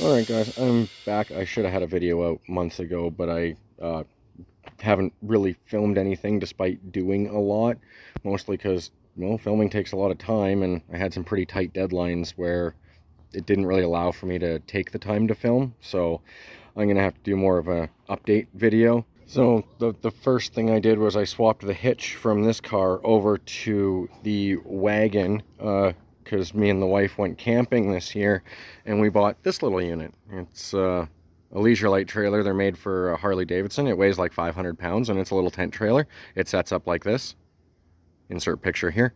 Alright guys, I'm back. I should have had a video out months ago, but I haven't really filmed anything despite doing a lot. Mostly because, well, filming takes a lot of time, and I had some pretty tight deadlines where it didn't really allow for me to take the time to film. So I'm going to have to do more of an update video. So the first thing I did was I swapped the hitch from this car over to the wagon, because me and the wife went camping this year, and we bought this little unit. It's a leisure light trailer. They're made for a Harley Davidson. It weighs like 500 pounds, and it's a little tent trailer. It sets up like this. Insert picture here.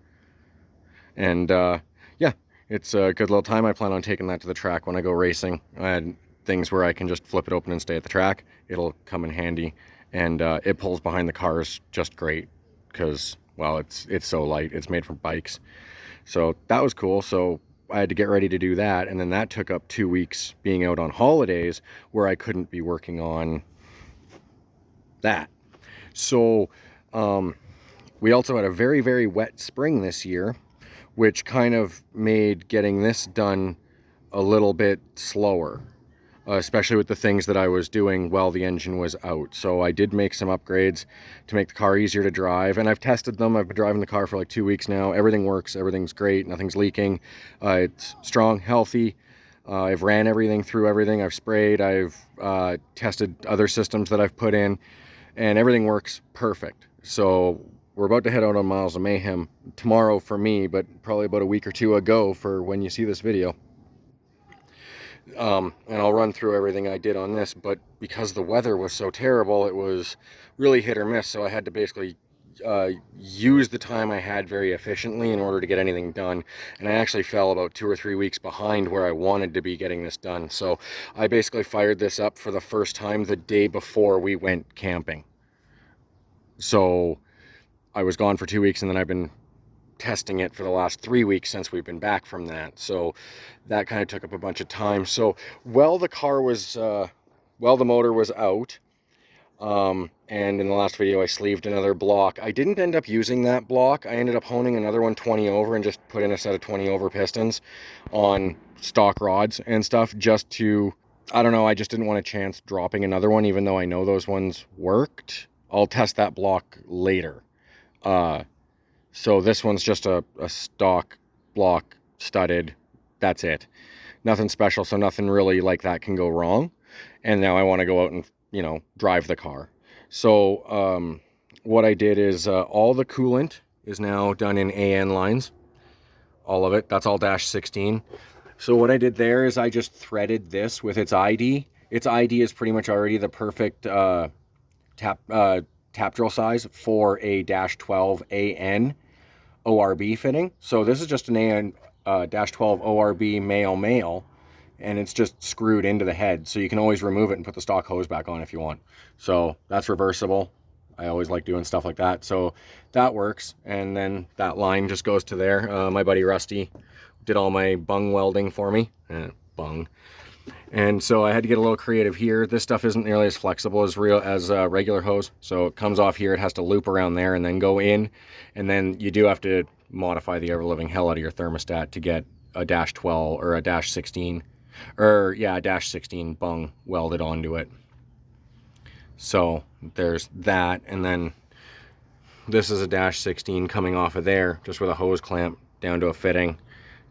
And yeah, it's a good little time. I plan on taking that to the track when I go racing. I had things where I can just flip it open and stay at the track. It'll come in handy, and it pulls behind the cars just great because, well, it's so light. It's made for bikes. So that was cool. So I had to get ready to do that, and then that took up 2 weeks being out on holidays where I couldn't be working on that. So we also had a very, very wet spring this year, which kind of made getting this done a little bit slower, especially with the things that I was doing while the engine was out. So I did make some upgrades to make the car easier to drive, and I've tested them. I've been driving the car for like 2 weeks now. Everything works, everything's great, nothing's leaking. It's strong, healthy. I've ran everything through everything. I've sprayed, I've tested other systems that I've put in, and everything works perfect. So we're about to head out on Miles of Mayhem tomorrow for me, but probably about a week or two ago for when you see this video. And I'll run through everything I did on this, but because the weather was so terrible, it was really hit or miss, so I had to basically use the time I had very efficiently in order to get anything done, and I actually fell about 2 or 3 weeks behind where I wanted to be getting this done. So I basically fired this up for the first time the day before we went camping. So I was gone for 2 weeks, and then I've been testing it for the last 3 weeks since we've been back from that. So that kind of took up a bunch of time. So while the car was, while the motor was out, and in the last video I sleeved another block. I didn't end up using that block. I ended up honing another one 20 over and just put in a set of 20 over pistons on stock rods and stuff just to, I don't know, I just didn't want a chance dropping another one, even though I know those ones worked. I'll test that block later. So this one's just a stock block studded. That's it. Nothing special, so nothing really like that can go wrong. And now I want to go out and, you know, drive the car. So what I did is all the coolant is now done in AN lines. All of it. That's all -16. So what I did there is I just threaded this with its ID. Its ID is pretty much already the perfect tap drill size for a -12 AN ORB fitting. So this is just an AN -12 ORB male, and it's just screwed into the head, so you can always remove it and put the stock hose back on if you want. So that's reversible. I always like doing stuff like that, so that works. And then that line just goes to there. My buddy Rusty did all my bung welding for me. Bung. And so I had to get a little creative here. This stuff isn't nearly as flexible as regular hose. So it comes off here, it has to loop around there and then go in. And then you do have to modify the ever-living hell out of your thermostat to get a -12 or a -16, or yeah, a -16 bung welded onto it. So there's that. And then this is a -16 coming off of there, just with a hose clamp down to a fitting.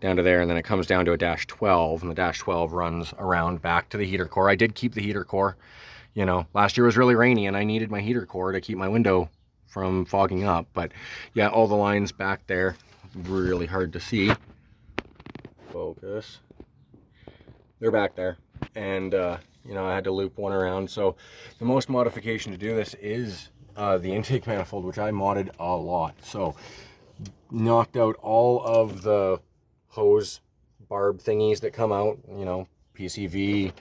Down to there, and then it comes down to a -12, and the -12 runs around back to the heater core. I did keep the heater core. You know, last year was really rainy, and I needed my heater core to keep my window from fogging up. But yeah, all the lines back there, really hard to see. Focus. They're back there, and you know, I had to loop one around. So the most modification to do this is the intake manifold, which I modded a lot. So knocked out all of the hose barb thingies that come out, you know, PCV,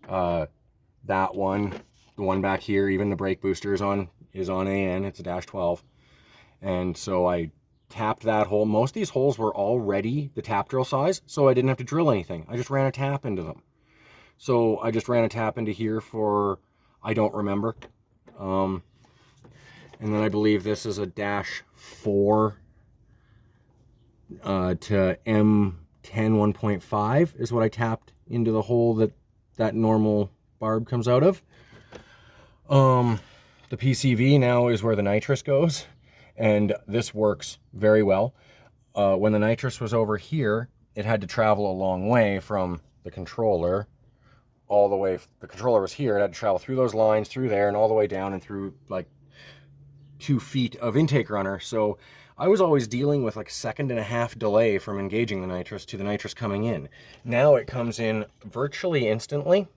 that one, the one back here, even the brake booster is on AN, it's a -12. And so I tapped that hole. Most of these holes were already the tap drill size, so I didn't have to drill anything. I just ran a tap into them. So I just ran a tap into here for, I don't remember. And then I believe this is a -4 to M10 1.5 is what I tapped into the hole that normal barb comes out of. The PCV now is where the nitrous goes, and this works very well. When the nitrous was over here, it had to travel a long way from the controller all the way. The controller was here. It had to travel through those lines, through there, and all the way down and through like 2 feet of intake runner. So I was always dealing with like 1.5-second delay from engaging the nitrous to the nitrous coming in. Now it comes in virtually instantly,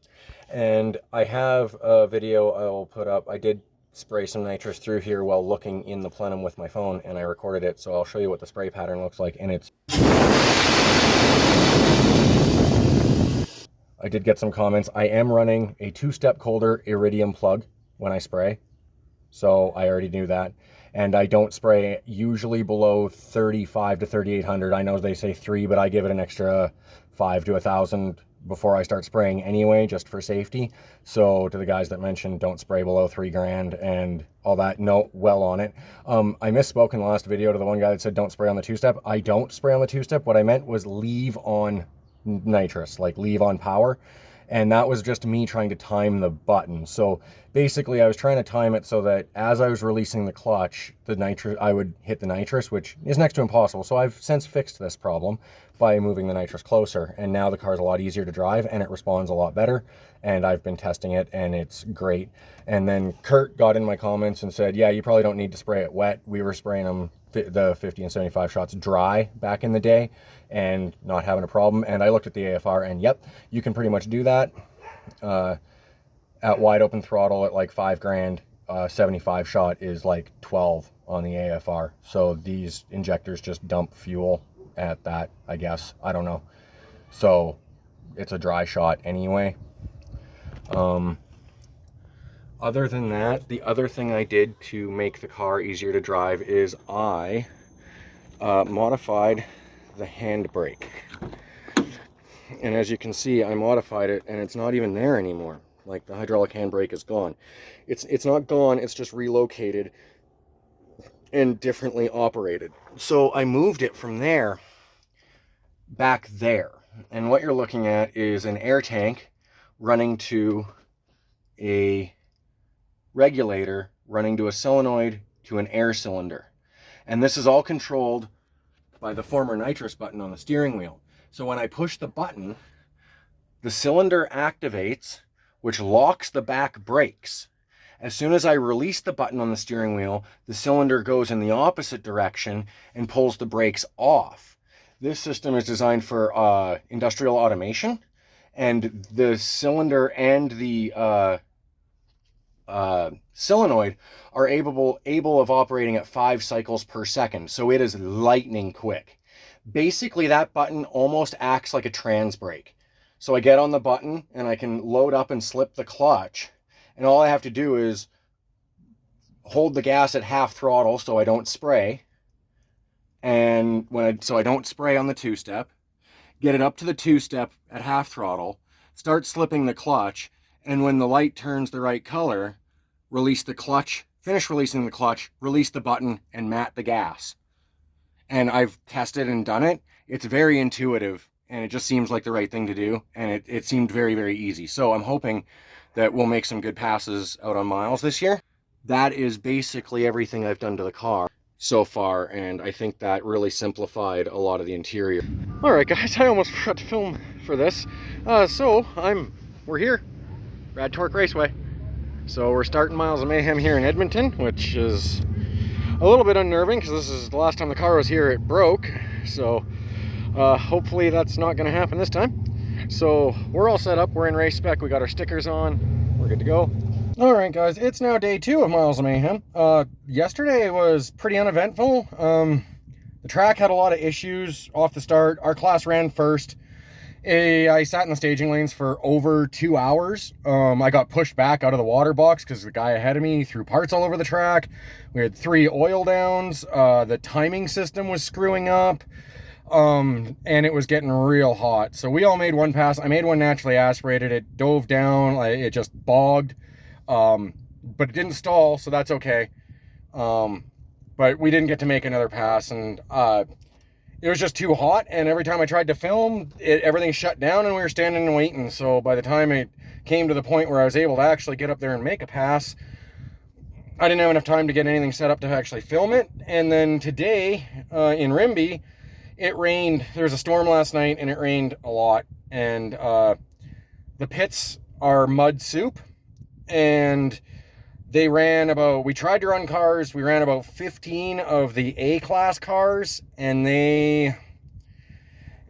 and I have a video I'll put up. I did spray some nitrous through here while looking in the plenum with my phone, and I recorded it, so I'll show you what the spray pattern looks like. And I did get some comments. I am running a 2-step Colder iridium plug when I spray, so I already knew that. And I don't spray usually below 35 to 3800. I know they say 3, but I give it an extra 5 to 1000 before I start spraying anyway, just for safety. So to the guys that mentioned don't spray below 3 grand and all that, no, well on it. I misspoke in the last video to the one guy that said don't spray on the 2-step. I don't spray on the 2-step. What I meant was leave on nitrous, like leave on power. And that was just me trying to time the button. So basically I was trying to time it so that as I was releasing the clutch, the nitrous, I would hit the nitrous, which is next to impossible. So I've since fixed this problem by moving the nitrous closer. And now the car's a lot easier to drive and it responds a lot better. And I've been testing it and it's great. And then Kurt got in my comments and said, yeah, you probably don't need to spray it wet. We were spraying them, the 50 and 75 shots dry back in the day and not having a problem. And I looked at the AFR and yep, you can pretty much do that at wide open throttle at like 5 grand. 75 shot is like 12 on the AFR. So these injectors just dump fuel at that, I guess. I don't know. So it's a dry shot anyway. Other than that, the other thing I did to make the car easier to drive is I modified the handbrake. And as you can see, I modified it and it's not even there anymore. Like the hydraulic handbrake is gone. It's not gone, it's just relocated and differently operated. So I moved it from there back there. And what you're looking at is an air tank running to a regulator, running to a solenoid to an air cylinder. And this is all controlled by the former nitrous button on the steering wheel. So when I push the button, the cylinder activates, which locks the back brakes. As soon as I release the button on the steering wheel, the cylinder goes in the opposite direction and pulls the brakes off. This system is designed for industrial automation, and the cylinder and the solenoid are able of operating at 5 cycles per second. So it is lightning quick. Basically, that button almost acts like a trans brake. So I get on the button and I can load up and slip the clutch, and all I have to do is hold the gas at half throttle so I don't spray. And so I don't spray on the 2-step, get it up to the 2-step at half throttle, start slipping the clutch, and when the light turns the right color, release the clutch, finish releasing the clutch, release the button, and mat the gas. And I've tested and done it. It's very intuitive, and it just seems like the right thing to do, and it seemed very, very easy. So I'm hoping that we'll make some good passes out on Miles this year. That is basically everything I've done to the car so far, and I think that really simplified a lot of the interior. All right, guys, I almost forgot to film for this. We're here, Rad Torque Raceway. So we're starting Miles of Mayhem here in Edmonton, which is a little bit unnerving because this is the last time the car was here, it broke. So hopefully that's not going to happen this time. So we're all set up, we're in race spec, we got our stickers on, we're good to go. All right, guys, it's now day 2 of Miles of Mayhem. Yesterday was pretty uneventful. The track had a lot of issues off the start. Our class ran first. I sat in the staging lanes for over 2 hours. I got pushed back out of the water box because the guy ahead of me threw parts all over the track. We had 3 oil downs. The timing system was screwing up. And it was getting real hot. So we all made one pass. I made one naturally aspirated. It dove down. It just bogged. But it didn't stall, so that's okay. But we didn't get to make another pass. And it was just too hot, and every time I tried to film, everything shut down and we were standing and waiting. So by the time it came to the point where I was able to actually get up there and make a pass, I didn't have enough time to get anything set up to actually film it. And then today in Rimbey, it rained. There was a storm last night and it rained a lot. And the pits are mud soup, and we tried to run cars. We ran about 15 of the A-class cars, and it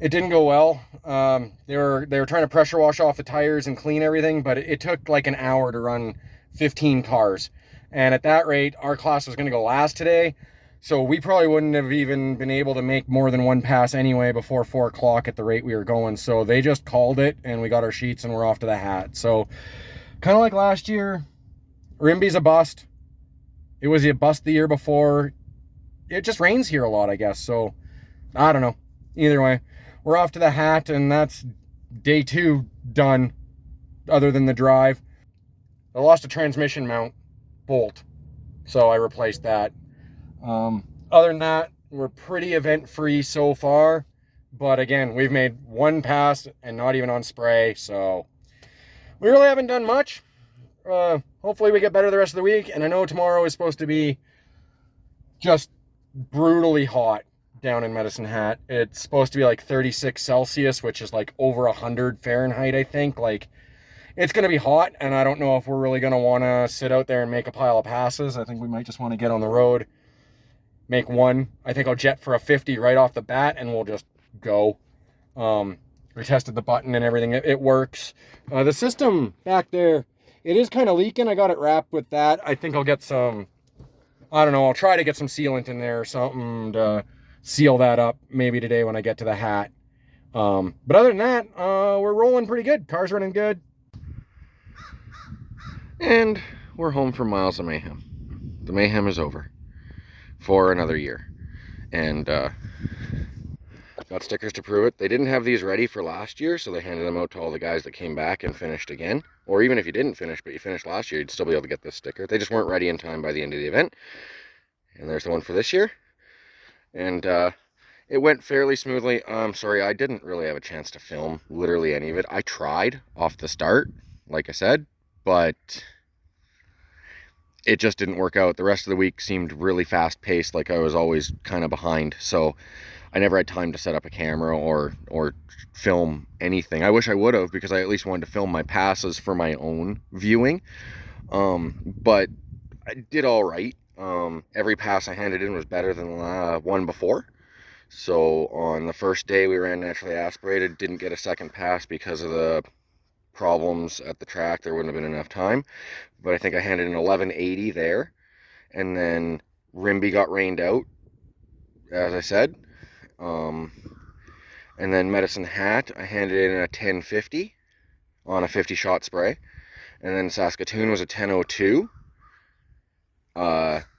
didn't go well. They were trying to pressure wash off the tires and clean everything, but it took like an hour to run 15 cars. And at that rate, our class was going to go last today. So we probably wouldn't have even been able to make more than one pass anyway before 4 o'clock at the rate we were going. So they just called it, and we got our sheets and we're off to the hat. So kind of like last year, Rimbey's a bust. It was a bust the year before. It just rains here a lot, I guess. So I don't know. Either way, we're off to the hat, and that's day 2 done, other than the drive. I lost a transmission mount bolt, so I replaced that. Other than that, we're pretty event-free so far. But again, we've made one pass and not even on spray, so we really haven't done much. Hopefully we get better the rest of the week, and I know tomorrow is supposed to be just brutally hot down in Medicine Hat. It's supposed to be like 36 Celsius, which is like over 100 Fahrenheit, I think. Like, it's going to be hot, and I don't know if we're really going to want to sit out there and make a pile of passes. I think we might just want to get on the road, make one. I think I'll jet for a 50 right off the bat, and we'll just go. We tested the button and everything. It works. The system back there, it is kind of leaking. I got it wrapped with that. I think I'll get some, I don't know, I'll try to get some sealant in there or something to seal that up maybe today when I get to the hat. But other than that, we're rolling pretty good. Car's running good. And we're home from Miles of Mayhem. The mayhem is over for another year. And got stickers to prove it. They didn't have these ready for last year, so they handed them out to all the guys that came back and finished again. Or even if you didn't finish, but you finished last year, you'd still be able to get this sticker. They just weren't ready in time by the end of the event. And there's the one for this year. And it went fairly smoothly. I'm sorry, I didn't really have a chance to film literally any of it. I tried off the start, like I said, but it just didn't work out. The rest of the week seemed really fast-paced, like I was always kind of behind. So I never had time to set up a camera or film anything. I wish I would have, because I at least wanted to film my passes for my own viewing. But I did all right. Every pass I handed in was better than the one before. So on the first day we ran naturally aspirated, didn't get a second pass because of the problems at the track. There wouldn't have been enough time. But I think I handed in 1180 there. And then Rimbey got rained out, as I said. And then Medicine Hat, I handed in a 1050 on a 50 shot spray. And then Saskatoon was a 1002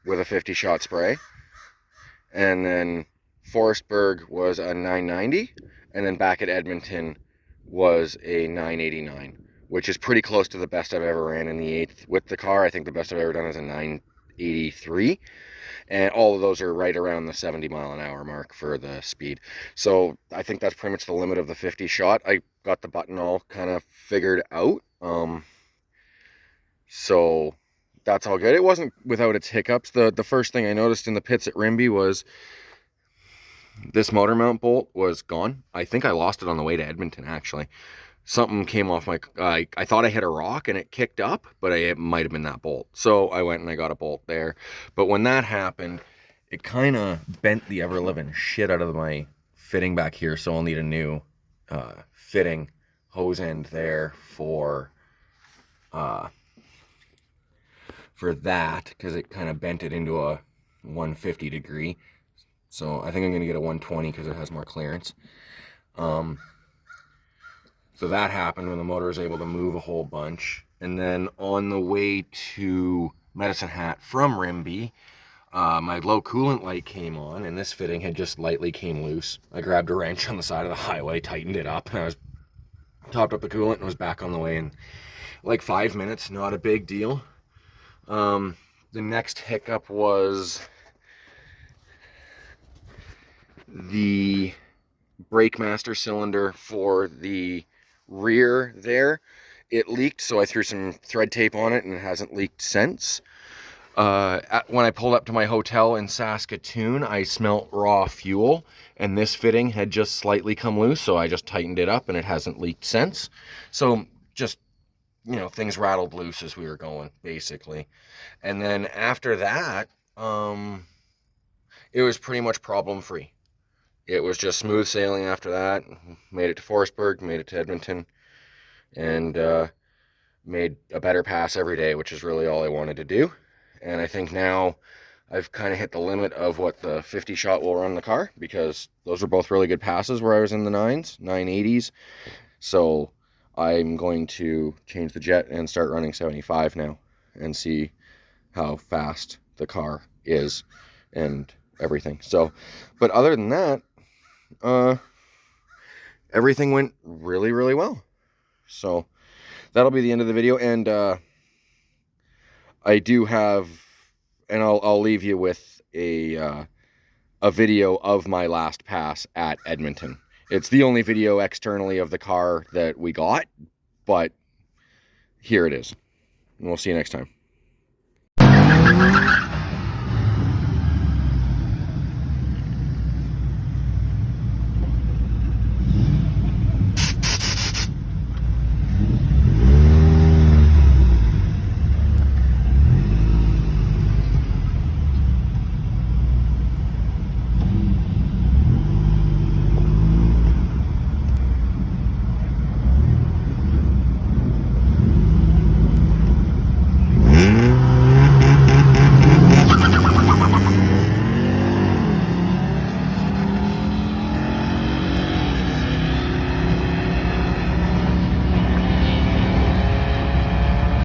with a 50 shot spray. And then Forestburg was a 990. And then back at Edmonton was a 989, which is pretty close to the best I've ever ran in the 8th with the car. I think the best I've ever done is a 983. And all of those are right around the 70 mile an hour mark for the speed. So I think that's pretty much the limit of the 50 shot. I got the button all kind of figured out. So that's all good. It wasn't without its hiccups. The first thing I noticed in the pits at Rimbey was this motor mount bolt was gone. I think I lost it on the way to Edmonton, actually. Something came off my, I thought I hit a rock and it kicked up, but it might have been that bolt. So I went and I got a bolt there. But when that happened, it kind of bent the ever-living shit out of my fitting back here. So I'll need a new fitting hose end there for that, because it kind of bent it into a 150 degree. So I think I'm going to get a 120 because it has more clearance. So that happened when the motor was able to move a whole bunch. And then on the way to Medicine Hat from Rimbey, my low coolant light came on, and this fitting had just lightly came loose. I grabbed a wrench on the side of the highway, tightened it up, and I was topped up the coolant and was back on the way in like 5 minutes. Not a big deal. The next hiccup was the brake master cylinder for the rear there, it leaked, so I threw some thread tape on it and it hasn't leaked since. When I pulled up to my hotel in Saskatoon, I smelt raw fuel, and this fitting had just slightly come loose, so I just tightened it up and it hasn't leaked since. So just, you know, things rattled loose as we were going, basically. And then after that, it was pretty much problem free. It was just smooth sailing after that. Made it to Forestburg, made it to Edmonton, and made a better pass every day, which is really all I wanted to do. And I think now I've kind of hit the limit of what the 50 shot will run the car, because those are both really good passes where I was in the 980s. So I'm going to change the jet and start running 75 now and see how fast the car is and everything. So, but other than that, everything went really, really well. So that'll be the end of the video. And I do have, and I'll leave you with a video of my last pass at Edmonton. It's the only video externally of the car that we got, but here it is. And we'll see you next time.